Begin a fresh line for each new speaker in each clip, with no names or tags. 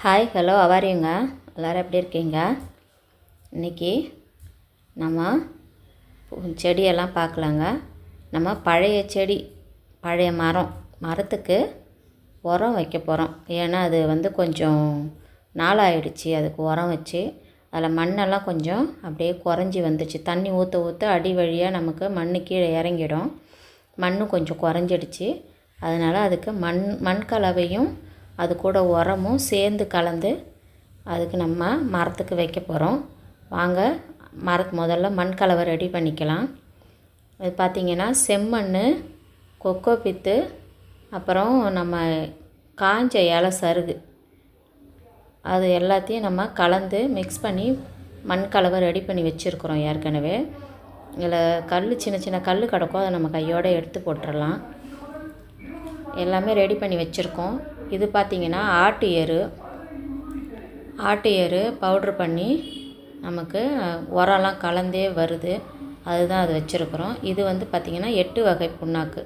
Hi hello அவாரியுங்க எல்லோரும் எப்படி இருக்கீங்க? இன்றைக்கி நம்ம செடியெல்லாம் பார்க்கலாங்க. நம்ம பழைய செடி, பழைய மரத்துக்கு உரம் வைக்க போகிறோம். ஏன்னா அது கொஞ்சம் நாளாயிடுச்சு. அதுக்கு உரம் வச்சு அதில் மண்ணெல்லாம் கொஞ்சம் அப்படியே குறைஞ்சி வந்துச்சு. தண்ணி ஊற்ற ஊற்ற அடி வழியாக நமக்கு மண் கீழே இறங்கிடும். மண் கொஞ்சம் குறைஞ்சிடுச்சு. அதனால் அதுக்கு மண் கலவையும் அது கூட உரமும் சேர்ந்து கலந்து அதுக்கு நம்ம மரத்துக்கு வைக்க போகிறோம். வாங்க முதல்ல மண் கலவை ரெடி பண்ணிக்கலாம். அது பார்த்திங்கன்னா செம்மண், கொக்கோ பித்து, அப்புறம் நம்ம காஞ்ச இலை சருகு, அது எல்லாத்தையும் நம்ம கலந்து மிக்ஸ் பண்ணி மண் கலவை ரெடி பண்ணி வச்சுருக்குறோம். ஏற்கனவே இதில் சின்ன சின்ன கல் கிடக்கும், அதை நம்ம கையோடு எடுத்து போட்டுடலாம். எல்லாமே ரெடி பண்ணி வச்சுருக்கோம். இது பார்த்திங்கன்னா ஆட்டு எரு பவுட்ரு பண்ணி நமக்கு உரம்லாம் கலந்தே வருது. அதுதான் அது வச்சுருக்குறோம். இது பார்த்திங்கன்னா 8 வகை புண்ணாக்கு,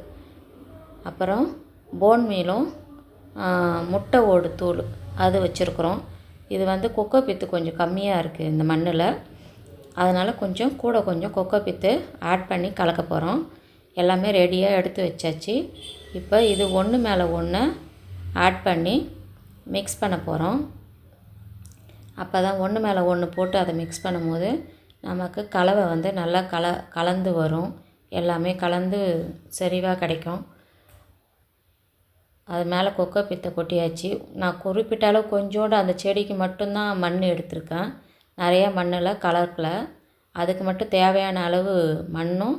அப்புறம் போன் மீலும் முட்டை ஓடு தூள் அது வச்சுருக்குறோம். இது கொக்கோ பித்து கொஞ்சம் கம்மியாக இருக்குது இந்த மண்ணில், அதனால் கொஞ்சம் கொக்கோ பித்து ஆட் பண்ணி கலக்க போகிறோம். எல்லாமே ரெடியாக எடுத்து வச்சாச்சு. இப்போ இது ஒன்று மேலே ஒன்று ஆட் பண்ணி மிக்ஸ் பண்ண போகிறோம். அப்போ தான் ஒன்று மேலே ஒன்று போட்டு அதை மிக்ஸ் பண்ணும்போது நமக்கு கலவை நல்லா கலந்து வரும். எல்லாமே கலந்து சரிவாக கிடைக்கும். அது மேலே கொக்கோ பித்தை கொட்டியாச்சு. நான் குறிப்பிட்ட அளவு கொஞ்சோண்டு அந்த செடிக்கு மட்டும்தான் மண் எடுத்திருக்கேன். நிறையா மண்ணில் கலக்கல. அதுக்கு மட்டும் தேவையான அளவு மண்ணும்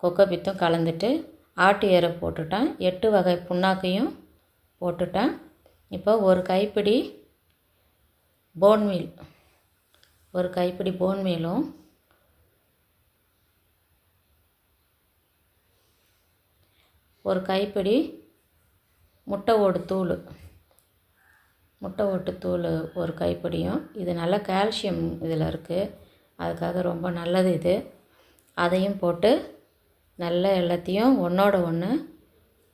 கொக்கோ பித்தும் கலந்துட்டு ஆட்டு எரை போட்டுட்டேன். 8 வகை புண்ணாக்கையும் போட்டுட்டேன். இப்போ ஒரு கைப்பிடி போன் மீலும் ஒரு கைப்பிடி முட்டை ஓட்டு தூள் ஒரு கைப்பிடியும். இது நல்ல கால்சியம் இதில் இருக்குது, அதுக்காக ரொம்ப நல்லது இது. அதையும் போட்டு நல்லா எல்லாத்தையும் ஒன்றோட ஒன்று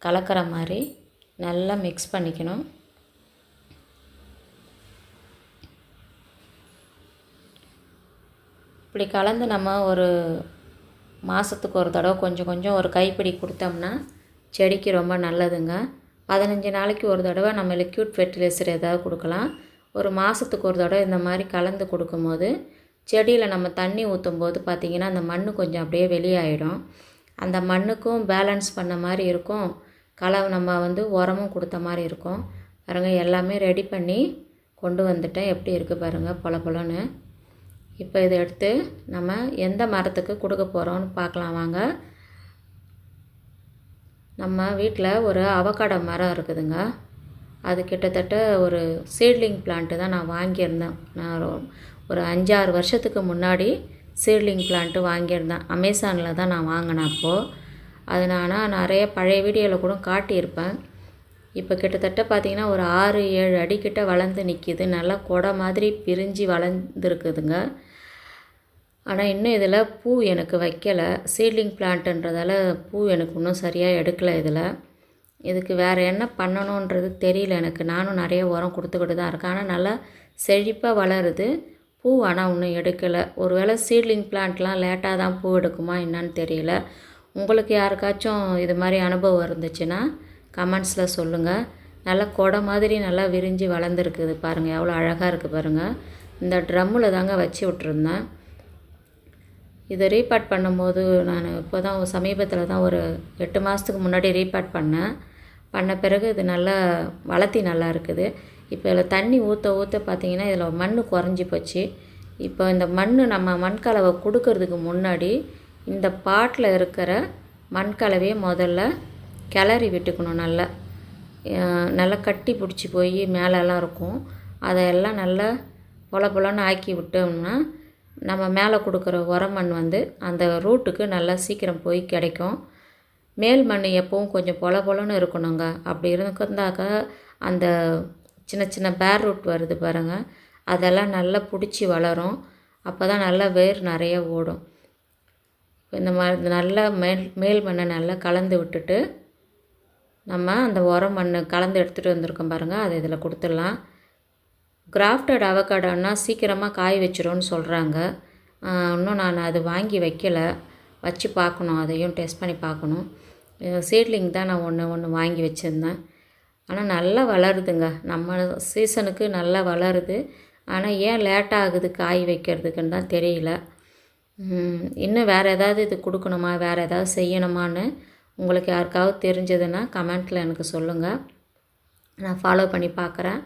கலக்கிற மாதிரி நல்லா மிக்ஸ் பண்ணிக்கணும். இப்படி கலந்து நம்ம ஒரு மாதத்துக்கு ஒரு தடவை கொஞ்சம் கொஞ்சம் ஒரு கைப்பிடி கொடுத்தோம்னா செடிக்கு ரொம்ப நல்லதுங்க. 15 நாளைக்கு ஒரு தடவை நம்ம லிக்விட் ஃபெர்டிலைசர் ஏதாவது கொடுக்கலாம். ஒரு மாதத்துக்கு ஒரு தடவை இந்த மாதிரி கலந்து கொடுக்கும்போது செடியில் நம்ம தண்ணி ஊற்றும் போது பார்த்திங்கன்னா அந்த மண் கொஞ்சம் அப்படியே வெளியாகிடும். அந்த மண்ணுக்கும் பேலன்ஸ் பண்ண மாதிரி இருக்கும். நம்ம உரமும் கொடுத்த மாதிரி இருக்கும். பாருங்கள், எல்லாமே ரெடி பண்ணி கொண்டு வந்துட்டேன். எப்படி இருக்குது பாருங்கள், பொலன்னு. இப்போ இதை எடுத்து நம்ம எந்த மரத்துக்கு கொடுக்க போகிறோம்னு பார்க்கலாம் வாங்க. நம்ம வீட்டில் ஒரு அவக்காடோ மரம் இருக்குதுங்க. அது கிட்டத்தட்ட ஒரு சீட்லிங் பிளான்ட்டு தான் நான் வாங்கியிருந்தேன். நான் ஒரு 5-6 வருஷத்துக்கு முன்னாடி சீட்லிங் பிளான்ட்டு வாங்கியிருந்தேன். அமேசானில் தான் நான் வாங்கினேன். அப்போது அது நான் நிறைய பழைய வீடியோவில் கூட காட்டியிருப்பேன். இப்போ கிட்டத்தட்ட பார்த்திங்கன்னா ஒரு 6-7 அடிக்கிட்ட வளர்ந்து நிற்கிது. நல்லா கொடை மாதிரி பிரிஞ்சு வளர்ந்துருக்குதுங்க. ஆனால் இன்னும் இதில் பூ எனக்கு வைக்கலை. சீட்லிங் பிளான்ட்டுன்றதால பூ எனக்கு இன்னும் சரியாக எடுக்கலை. இதுக்கு வேறு என்ன பண்ணணுன்றது தெரியல எனக்கு. நானும் நிறைய உரம் கொடுத்துக்கிட்டு தான் இருக்கேன். ஆனால் நல்லா செழிப்பாக வளருது. பூ ஆனால் இன்னும் எடுக்கலை. ஒருவேளை சீட்லிங் பிளான்ட்லாம் லேட்டாக தான் பூ எடுக்குமா என்னன்னு தெரியல. உங்களுக்கு யாருக்காச்சும் இது மாதிரி அனுபவம் இருந்துச்சுன்னா கமெண்ட்ஸில் சொல்லுங்கள். நல்லா கொடை மாதிரி நல்லா விரிஞ்சு வளர்ந்துருக்குது பாருங்கள், எவ்வளோ அழகாக இருக்குது பாருங்கள். இந்த ட்ரம்மில் தாங்க வச்சு விட்ருந்தேன். இதை ரீபாட் பண்ணும்போது நான் இப்போ தான் சமீபத்தில் தான் ஒரு 8 மாதத்துக்கு முன்னாடி ரீபாட் பண்ண பிறகு இது நல்லா வளர்த்தி நல்லா இருக்குது. இப்போ இதில் தண்ணி ஊற்ற பார்த்திங்கன்னா இதில் மண் குறைஞ்சி போச்சு. இப்போ இந்த நம்ம மண்கலவை கொடுக்கறதுக்கு முன்னாடி இந்த பாட்டில் இருக்கிற மண்கலவையை முதல்ல கிளறி விட்டுக்கணும். நல்லா கட்டி பிடிச்சி போய் மேலெல்லாம் இருக்கும். அதையெல்லாம் நல்லா பொலன்னு ஆக்கி விட்டோம்னா நம்ம மேலே கொடுக்குற உரமண் அந்த ரூட்டுக்கு நல்லா சீக்கிரம் போய் கிடைக்கும். மேல் மண் எப்பவும் கொஞ்சம் பொலன்னு இருக்கணுங்க. அப்படி இருந்தாக்கா அந்த சின்ன சின்ன பேர் ரூட் வருது பாருங்கள், அதெல்லாம் நல்லா பிடிச்சி வளரும். அப்போ தான் நல்லா வேர் நிறைய ஓடும். இந்த மாதிரி நல்லா மேல் மண்ணை நல்லா கலந்து விட்டுட்டு நம்ம அந்த உரம் மண் கலந்து எடுத்துகிட்டு வந்திருக்கோம் பாருங்கள், அதை இதில் கொடுத்துடலாம். கிராஃப்டட் அவகாடோன்னா சீக்கிரமாக காய வச்சிரும்னு சொல்கிறாங்க. இன்னும் நான் அது வாங்கி வைக்கலை, வச்சு பார்க்கணும், அதையும் டெஸ்ட் பண்ணி பார்க்கணும். சீட்லிங் தான் நான் ஒன்று வாங்கி வச்சுருந்தேன். ஆனால் நல்லா வளருதுங்க, நம்ம சீசனுக்கு நல்லா வளருது. ஆனால் ஏன் லேட் ஆகுது காய் வைக்கிறதுக்குன்னு தான் தெரியல. இன்னும் வேறு ஏதாவது இது கொடுக்கணுமா, வேறு ஏதாவது செய்யணுமான்னு உங்களுக்கு யாருக்காவது தெரிஞ்சதுன்னா கமெண்ட்டில் எனக்கு சொல்லுங்கள், நான் ஃபாலோ பண்ணி பார்க்குறேன்.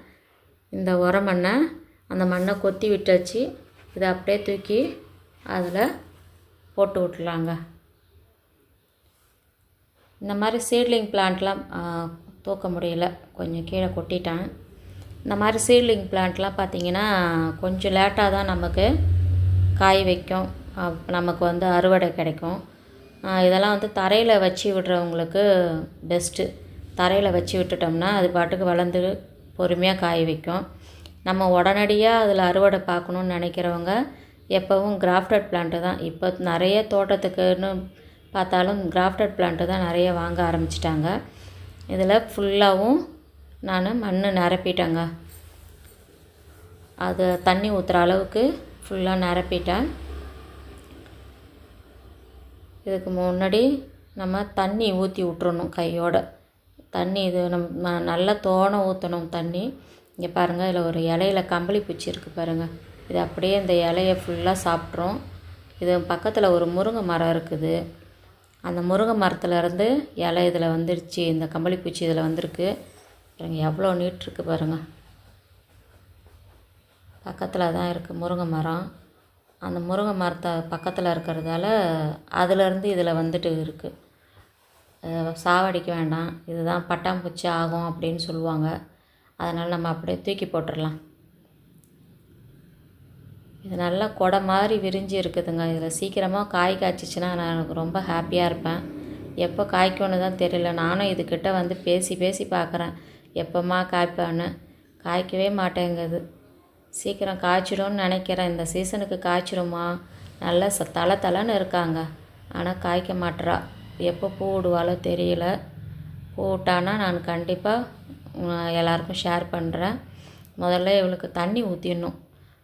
இந்த உரமண்ணை அந்த மண்ணை கொத்தி விட்டாச்சு, இதை அப்படியே தூக்கி அதில் போட்டு விட்டுலாங்க. இந்த மாதிரி சீட்லிங் பிளான்ட்லாம் தூக்க முடியல, கொஞ்சம் கீழே கொட்டிட்டேன். இந்த மாதிரி சீட்லிங் பிளான்ட்லாம் பார்த்திங்கன்னா கொஞ்சம் லேட்டாக தான் நமக்கு காய் வைக்கும், நமக்கு வந்து அறுவடை கிடைக்கும். இதெல்லாம் வந்து தரையில் வச்சு விடுறவங்களுக்கு பெஸ்ட்டு. தரையில் வச்சு விட்டுட்டோம்னா அது பாட்டுக்கு வளர்ந்து பொறுமையாக காய வைக்கும். நம்ம உடனடியாக அதில் அறுவடை பார்க்கணுன்னு நினைக்கிறவங்க எப்போவும் கிராஃப்டட் பிளான்ட்டு தான். இப்போ நிறைய தோட்டத்துக்குன்னு பார்த்தாலும் கிராஃப்டட் பிளான்ட்டு தான் நிறைய வாங்க ஆரம்பிச்சிட்டாங்க. இதில் ஃபுல்லாகவும் நான் மண் நிரப்பிட்டேங்க, அது தண்ணி ஊற்றுற அளவுக்கு ஃபுல்லாக நிரப்பிட்டேன். இதுக்கு முன்னாடி நம்ம தண்ணி ஊற்றி விட்றணும், கையோட தண்ணி இது நம்ம நல்லா தோண ஊற்றணும் தண்ணி. இங்கே பாருங்கள், இதில் ஒரு இலையில கம்பளி பூச்சி இருக்குது பாருங்கள், இது அப்படியே இந்த இலையை ஃபுல்லாக சாப்பிட்றோம். இது பக்கத்தில் ஒரு முருங்கை மரம் இருக்குது, அந்த முருங்கை மரத்துலேருந்து இலை இதில் வந்துடுச்சு, இந்த கம்பளி பூச்சி இதில் வந்திருக்கு பாருங்கள், எவ்வளோ நீட் இருக்குது பாருங்கள். பக்கத்தில் தான் இருக்குது முருங்கை மரம், அந்த முருங்கை மரத்தை பக்கத்தில் இருக்கிறதால அதிலேருந்து இதில் வந்துட்டு இருக்குது. சாவடிக்க வேண்டாம், இதுதான் பட்டாம்பூச்சி ஆகும் அப்படின்னு சொல்லுவாங்க, அதனால் நம்ம அப்படியே தூக்கி போட்டுடலாம். இது நல்லா கொடை மாதிரி விரிஞ்சு இருக்குதுங்க. இதில் சீக்கிரமாக காய் காய்ச்சிச்சின்னா நான் எனக்கு ரொம்ப ஹாப்பியாக இருப்பேன். எப்போ காய்க்கும்னு தான் தெரியல. நானும் இதுக்கிட்ட வந்து பேசி பார்க்குறேன், எப்போம்மா காய்ப்பான்னு. காய்க்கவே மாட்டேங்குது. சீக்கிரம் காய்ச்சிடும்னு நினைக்கிறேன், இந்த சீசனுக்கு காய்ச்சிடுமா. நல்லா தலை இருக்காங்க, ஆனால் காய்க்க மாட்டுறா. எப்போ பூ விடுவாளோ தெரியல. பூ விட்டானா நான் கண்டிப்பாக எல்லாருக்கும் ஷேர் பண்ணுறேன். முதல்ல இவளுக்கு தண்ணி ஊற்றிடணும்,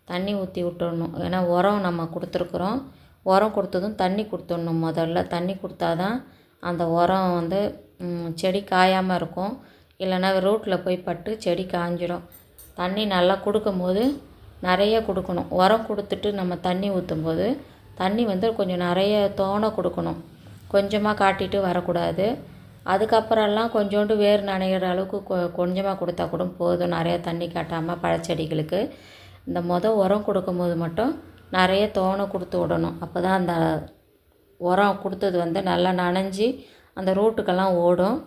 தண்ணி ஊற்றி விட்டுடணும். ஏன்னா உரம் நம்ம கொடுத்துருக்குறோம், உரம் கொடுத்ததும் தண்ணி கொடுத்துடணும். முதல்ல தண்ணி கொடுத்தா தான் அந்த உரம் வந்து செடி காயாமல் இருக்கும், இல்லைன்னா ரூட்டில் போய் பட்டு செடி காஞ்சிடும். தண்ணி நல்லா கொடுக்கும்போது நிறைய கொடுக்கணும். உரம் கொடுத்துட்டு நம்ம தண்ணி ஊற்றும்போது தண்ணி வந்து கொஞ்சம் நிறைய தோண கொடுக்கணும், கொஞ்சமாக காட்டிட்டு வரக்கூடாது. அதுக்கப்புறம்லாம் கொஞ்சோண்டு வேர் நனைகிற அளவுக்கு கொஞ்சமாக கொடுத்தா கூட போதும், நிறைய தண்ணி காட்டாமல் பழச்செடிகளுக்கு. இந்த உரம் கொடுக்கும்போது மட்டும் நிறைய தோணை கொடுத்து விடணும். அப்போ தான் அந்த உரம் கொடுத்தது வந்து நல்லா நனைஞ்சி அந்த ரூட்டுக்கெல்லாம் ஓடும்.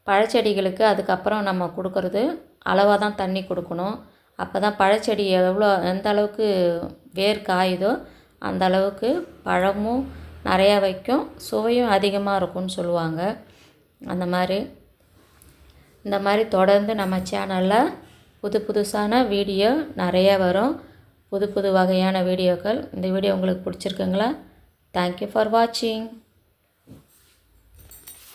பழச்செடிகளுக்கு அதுக்கப்புறம் நம்ம கொடுக்குறது அளவாக தான் தண்ணி கொடுக்கணும். அப்போ தான் பழச்செடி எந்த அளவுக்கு வேர் காயுதோ அந்த அளவுக்கு பழமும் நிறையா வைக்கும், சுவையும் அதிகமாக இருக்கும்னு சொல்லுவாங்க. இந்த மாதிரி தொடர்ந்து நம்ம சேனலில் புதுசான வீடியோ நிறையா வரும், புது வகையான வீடியோக்கள். இந்த வீடியோ உங்களுக்கு பிடிச்சிருக்குங்களா? தேங்க்யூ ஃபார் வாட்சிங்.